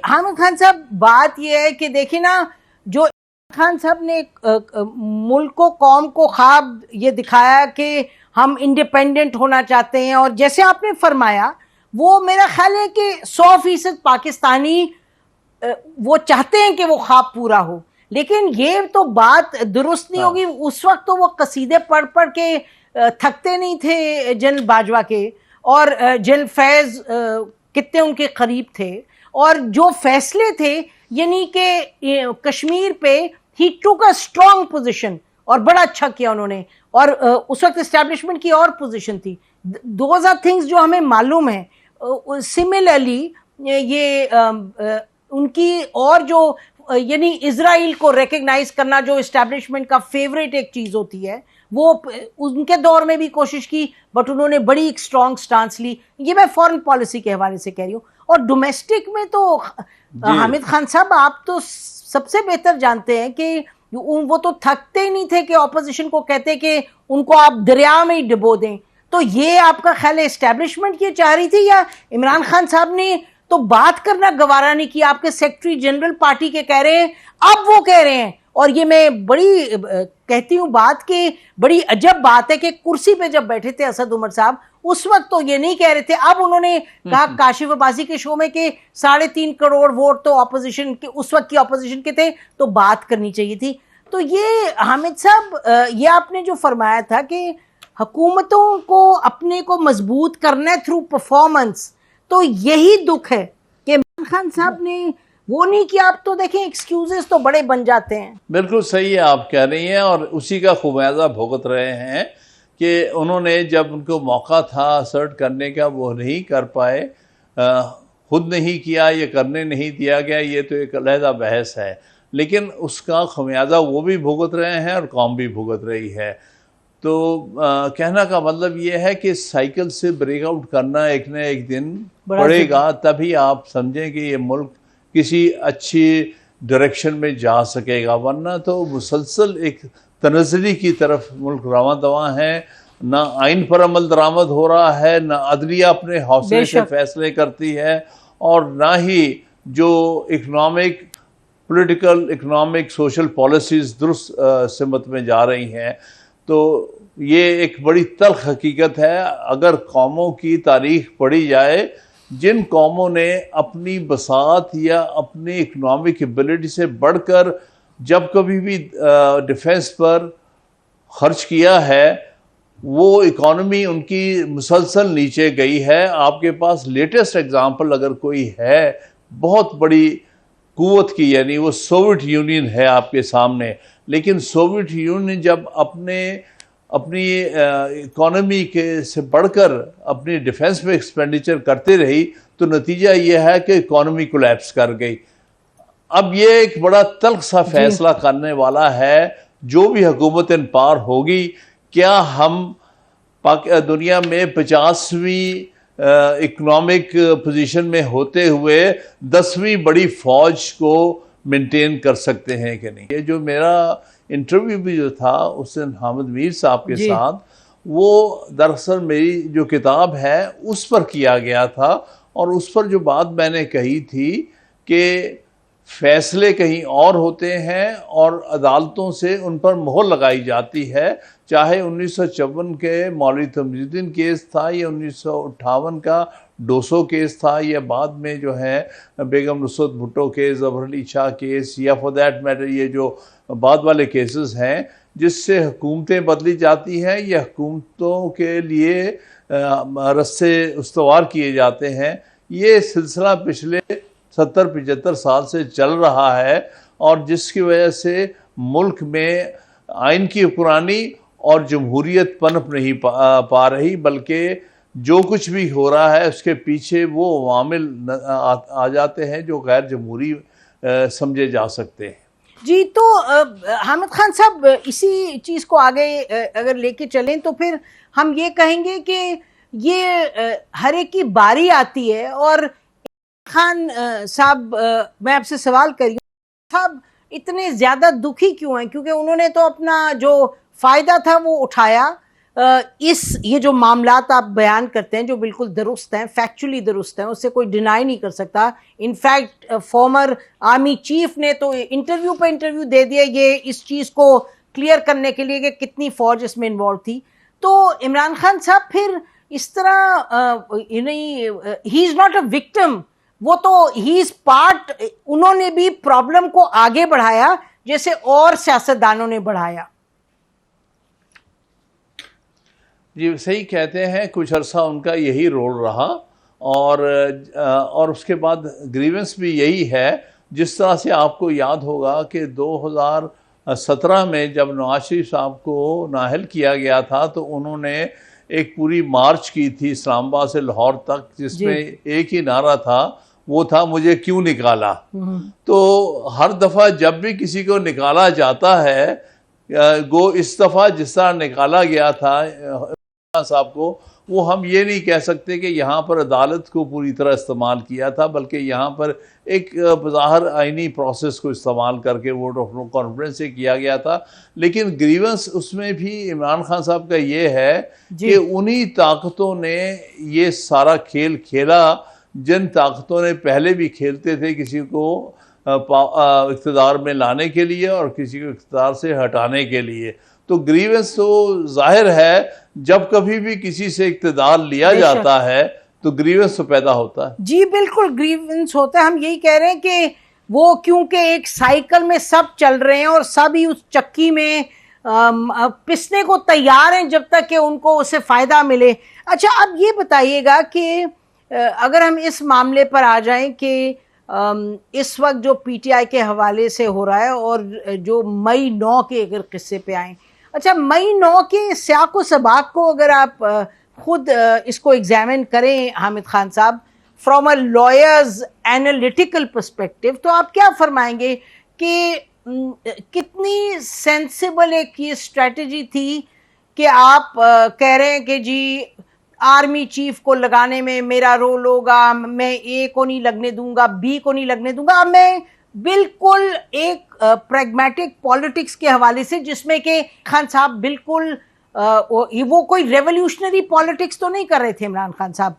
حامد خان صاحب بات یہ ہے کہ دیکھیں نا، جو خان صاحب نے ملک و قوم کو خواب یہ دکھایا کہ ہم انڈیپینڈنٹ ہونا چاہتے ہیں، اور جیسے آپ نے فرمایا وہ میرا خیال ہے کہ 100% پاکستانی وہ چاہتے ہیں کہ وہ خواب پورا ہو، لیکن یہ تو بات درست نہیں ہوگی۔ اس وقت تو وہ قصیدے پڑھ پڑھ کے تھکتے نہیں تھے جنرل باجوہ کے، اور جنرل فیض کتنے ان کے قریب تھے، اور جو فیصلے تھے یعنی کہ کشمیر پہ ہی ٹوک اے اسٹرانگ پوزیشن، اور بڑا اچھا کیا انہوں نے، اور اس وقت اسٹیبلشمنٹ کی اور پوزیشن تھی۔ دوز آر تھنگز جو ہمیں معلوم ہیں۔ سملرلی یہ ان کی اور جو یعنی اسرائیل کو ریکگنائز کرنا جو اسٹیبلشمنٹ کا فیوریٹ ایک چیز ہوتی ہے، وہ ان کے دور میں بھی کوشش کی، بٹ انہوں نے بڑی ایک اسٹرانگ سٹانس لی۔ یہ میں فورن پالیسی کے حوالے سے کہہ رہی ہوں۔ اور ڈومیسٹک میں تو حامد خان صاحب آپ تو سب سے بہتر جانتے ہیں کہ وہ تو تھکتے ہی نہیں تھے کہ اپوزیشن کو کہتے کہ ان کو آپ دریا میں ہی ڈبو دیں۔ تو یہ آپ کا خیال ہے اسٹیبلشمنٹ یہ چاہ رہی تھی، یا عمران خان صاحب نے تو بات کرنا گوارا نہیں کیا؟ آپ کے سیکرٹری جنرل پارٹی کے کہہ رہے ہیں، اب وہ کہہ رہے ہیں، اور یہ میں بڑی کہتی ہوں بات کہ بڑی عجب بات ہے کہ کرسی پہ جب بیٹھے تھے اسد عمر صاحب اس وقت تو یہ نہیں کہہ رہے تھے، اب انہوں نے کہا کاشف عباسی کے شو میں کہ 3.5 کروڑ ووٹ تو اپوزیشن کے اس وقت کی اپوزیشن کے تھے، تو بات کرنی چاہیے تھی۔ تو یہ حامد صاحب یہ آپ نے جو فرمایا تھا کہ حکومتوں کو اپنے کو مضبوط کرنا ہے تھرو پرفارمنس، تو یہی دکھ ہے کہ عمران خان صاحب نے وہ نہیں کیا۔ آپ تو دیکھیں ایکسکیوزز تو بڑے بن جاتے ہیں۔ بالکل صحیح ہے آپ کہہ رہی ہیں، اور اسی کا خمیازہ بھگت رہے ہیں کہ انہوں نے جب ان کو موقع تھا اسرٹ کرنے کا وہ نہیں کر پائے، خود نہیں کیا، یہ کرنے نہیں دیا گیا، یہ تو ایک علیحدہ بحث ہے، لیکن اس کا خمیازہ وہ بھی بھگت رہے ہیں اور قوم بھی بھگت رہی ہے۔ تو کہنا کا مطلب یہ ہے کہ سائیکل سے بریک آؤٹ کرنا ایک نہ ایک دن پڑے گا، تبھی آپ سمجھیں کہ یہ ملک کسی اچھی ڈائریکشن میں جا سکے گا، ورنہ تو مسلسل ایک تنزلی کی طرف ملک رواں دواں ہے۔ نہ آئین پر عمل درآمد ہو رہا ہے، نہ عدلیہ اپنے حوصلے سے فیصلے کرتی ہے، اور نہ ہی جو economic political economic social policies درست سمت میں جا رہی ہیں۔ تو یہ ایک بڑی تلخ حقیقت ہے۔ اگر قوموں کی تاریخ پڑھی جائے، جن قوموں نے اپنی بساط یا اپنی اکنامک ایبلٹی سے بڑھ کر جب کبھی بھی ڈیفنس پر خرچ کیا ہے، وہ اکانومی ان کی مسلسل نیچے گئی ہے۔ آپ کے پاس لیٹسٹ اگزامپل اگر کوئی ہے بہت بڑی قوت کی، یعنی وہ سوویت یونین ہے آپ کے سامنے، لیکن سوویت یونین جب اپنی اکانومی کے سے بڑھ کر اپنی ڈیفنس میں ایکسپینڈیچر کرتے رہی تو نتیجہ یہ ہے کہ اکانومی کولیپس کر گئی۔ اب یہ ایک بڑا تلخ سا فیصلہ کرنے والا ہے جو بھی حکومت ان پار ہوگی، کیا ہم دنیا میں 50ویں اکنامک پوزیشن میں ہوتے ہوئے 10ویں بڑی فوج کو مینٹین کر سکتے ہیں کہ نہیں؟ یہ جو میرا انٹرویو بھی جو تھا اس دن حامد میر صاحب کے ساتھ، وہ دراصل میری جو کتاب ہے اس پر کیا گیا تھا، اور اس پر جو بات میں نے کہی تھی کہ فیصلے کہیں اور ہوتے ہیں اور عدالتوں سے ان پر مہر لگائی جاتی ہے، چاہے 1954 کے مولوی تمجید الدین کیس تھا، یا 1958 کا ڈوسو کیس تھا، یا بعد میں جو ہے بیگم نصرت بھٹو کیس، ظفر علی شاہ کیس، یا فار دیٹ میٹر یہ جو بعد والے کیسز ہیں جس سے حکومتیں بدلی جاتی ہیں یا حکومتوں کے لیے رسے استوار کیے جاتے ہیں۔ یہ سلسلہ پچھلے 70-75 سال سے چل رہا ہے، اور جس کی وجہ سے ملک میں آئین کی حکمرانی اور جمہوریت پنپ نہیں پا رہی، بلکہ جو کچھ بھی ہو رہا ہے اس کے پیچھے وہ عوامل آ جاتے ہیں جو غیر جمہوری سمجھے جا سکتے ہیں۔ جی، تو حامد خان صاحب اسی چیز کو آگے اگر لے کے چلیں تو پھر ہم یہ کہیں گے کہ یہ ہر ایک کی باری آتی ہے، اور خان صاحب میں آپ سے سوال کر رہی ہوں، صاحب اتنے زیادہ دکھی کیوں ہیں؟ کیونکہ انہوں نے تو اپنا جو فائدہ تھا وہ اٹھایا، اس یہ جو معاملات آپ بیان کرتے ہیں جو بالکل درست ہیں، فیکچولی درست ہیں، اس سے کوئی ڈینائی نہیں کر سکتا. انفیکٹ فارمر آرمی چیف نے تو انٹرویو پہ انٹرویو دے دیا یہ اس چیز کو کلیئر کرنے کے لیے کہ کتنی فوج اس میں انوالو تھی. تو عمران خان صاحب پھر اس طرح ہی از ناٹ اے وکٹم، وہ تو ہی از پارٹ، انہوں نے بھی پرابلم کو آگے بڑھایا جیسے اور سیاستدانوں نے بڑھایا. جی صحیح کہتے ہیں، کچھ عرصہ ان کا یہی رول رہا، اور اس کے بعد گریونس بھی یہی ہے. جس طرح سے آپ کو یاد ہوگا کہ 2017 میں جب نواز شریف صاحب کو نااہل کیا گیا تھا تو انہوں نے ایک پوری مارچ کی تھی اسلام آباد سے لاہور تک، جس میں ایک ہی نعرہ تھا، وہ تھا مجھے کیوں نکالا. تو ہر دفعہ جب بھی کسی کو نکالا جاتا ہے، گو اس دفعہ جس طرح نکالا گیا تھا صاحب کو، وہ ہم یہ نہیں کہہ سکتے کہ یہاں پر عدالت کو پوری طرح استعمال کیا تھا، بلکہ یہاں پر ایک بظاہر آئینی پروسیس کو استعمال کر کے ووٹ آف نو کانفیڈنس سے کیا گیا تھا. لیکن گریونس اس میں بھی عمران خان صاحب کا یہ ہے کہ انہی طاقتوں نے یہ سارا کھیل کھیلا جن طاقتوں نے پہلے بھی کھیلتے تھے کسی کو اقتدار میں لانے کے لیے اور کسی کو اقتدار سے ہٹانے کے لیے. تو گریونس تو ظاہر ہے جب کبھی بھی کسی سے اقتدار لیا جاتا ہے تو گریونس تو پیدا ہوتا ہے. جی بالکل گریونس ہوتا ہے. ہم یہی کہہ رہے ہیں کہ وہ کیونکہ ایک سائیکل میں سب چل رہے ہیں اور سب ہی اس چکی میں پسنے کو تیار ہیں جب تک کہ ان کو اس سے فائدہ ملے. اچھا اب یہ بتائیے گا کہ اگر ہم اس معاملے پر آ جائیں کہ اس وقت جو پی ٹی آئی کے حوالے سے ہو رہا ہے اور جو مئی 9 کے اگر قصے پہ آئیں. اچھا مئی 9 کے سیاق و سباق کو اگر آپ خود اس کو ایگزامن کریں حامد خان صاحب from a lawyers analytical perspective, تو آپ کیا فرمائیں گے کہ کتنی سینسیبل ایک یہ اسٹریٹجی تھی کہ آپ کہہ رہے ہیں کہ جی آرمی چیف کو لگانے میں میرا رول ہوگا، میں اے کو نہیں لگنے دوں گا، بی کو نہیں لگنے دوں گا، اب میں بالکل ایک پریگمیٹک پالیٹکس کے حوالے سے جس میں کہ خان صاحب بالکل وہ کوئی ریولیوشنری پالیٹکس تو نہیں کر رہے تھے عمران خان صاحب،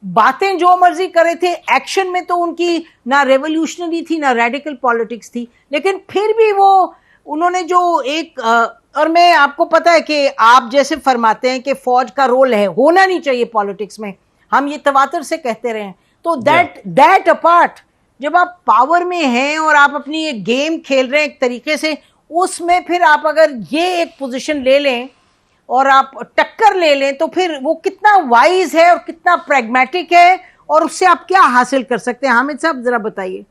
باتیں جو مرضی کر رہے تھے، ایکشن میں تو ان کی نہ ریولیوشنری تھی نہ ریڈیکل پالیٹکس تھی، لیکن پھر بھی وہ انہوں نے جو ایک اور میں آپ کو پتا ہے کہ آپ جیسے فرماتے ہیں کہ فوج کا رول ہے، ہونا نہیں چاہیے پالیٹکس میں، ہم یہ تواتر سے کہتے رہے ہیں. تو دیٹ اپارٹ جب آپ پاور میں ہیں اور آپ اپنی ایک گیم کھیل رہے ہیں ایک طریقے سے، اس میں پھر آپ اگر یہ ایک پوزیشن لے لیں اور آپ ٹکر لے لیں تو پھر وہ کتنا وائز ہے اور کتنا پریگمیٹک ہے اور اس سے آپ کیا حاصل کر سکتے ہیں. حامد صاحب ذرا بتائیے.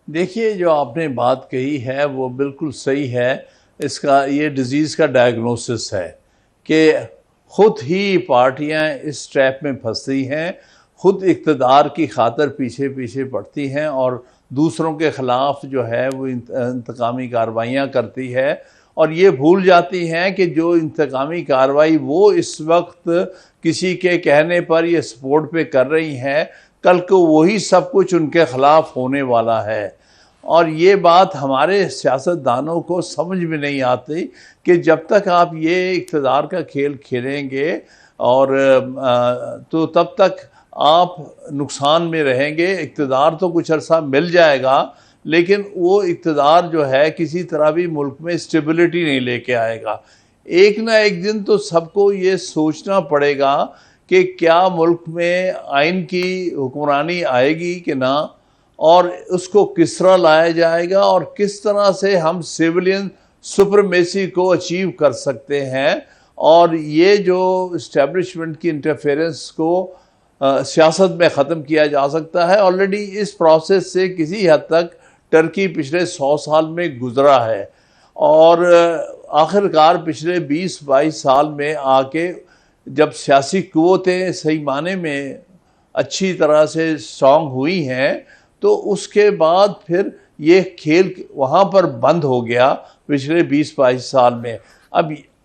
دیکھیے جو آپ نے بات کہی ہے وہ بالکل صحیح ہے. اس کا یہ ڈیزیز کا ڈائگنوسس ہے کہ خود ہی پارٹیاں اس ٹریپ میں پھنستی ہیں، خود اقتدار کی خاطر پیچھے پیچھے پڑتی ہیں اور دوسروں کے خلاف جو ہے وہ انتقامی کارروائیاں کرتی ہے، اور یہ بھول جاتی ہیں کہ جو انتقامی کارروائی وہ اس وقت کسی کے کہنے پر یہ سپورٹ پہ کر رہی ہیں، کل کو وہی سب کچھ ان کے خلاف ہونے والا ہے. اور یہ بات ہمارے سیاستدانوں کو سمجھ میں نہیں آتی کہ جب تک آپ یہ اقتدار کا کھیل کھیلیں گے اور تو تب تک آپ نقصان میں رہیں گے. اقتدار تو کچھ عرصہ مل جائے گا لیکن وہ اقتدار جو ہے کسی طرح بھی ملک میں اسٹیبلٹی نہیں لے کے آئے گا. ایک نہ ایک دن تو سب کو یہ سوچنا پڑے گا کہ کیا ملک میں آئین کی حکمرانی آئے گی کہ نہ، اور اس کو کس طرح لایا جائے گا اور کس طرح سے ہم سیولین سپرمیسی کو اچیو کر سکتے ہیں. اور یہ جو اسٹیبلشمنٹ کی انٹرفیئرنس کو سیاست میں ختم کیا جا سکتا ہے. آلریڈی اس پروسیس سے کسی حد تک ٹرکی پچھلے 100 سال میں گزرا ہے، اور آخرکار پچھلے 20-22 سال میں آ کے جب سیاسی قوتیں صحیح معنی میں اچھی طرح سے اسٹرانگ ہوئی ہیں تو اس کے بعد پھر یہ کھیل وہاں پر بند ہو گیا پچھلے 20-22 سال میں.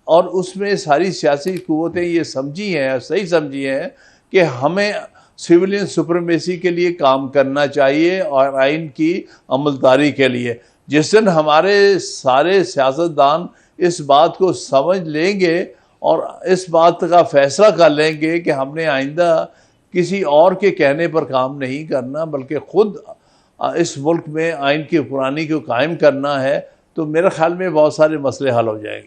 اور اس میں ساری سیاسی قوتیں یہ سمجھی ہیں، صحیح سمجھی ہیں کہ ہمیں سویلین سپرمیسی کے لیے کام کرنا چاہیے اور آئین کی عملداری کے لیے. جس دن ہمارے سارے سیاستدان اس بات کو سمجھ لیں گے اور اس بات کا فیصلہ کر لیں گے کہ ہم نے آئندہ کسی اور کے کہنے پر کام نہیں کرنا بلکہ خود اس ملک میں آئین کی حکمرانی کو قائم کرنا ہے، تو میرے خیال میں بہت سارے مسئلے حل ہو جائیں گے۔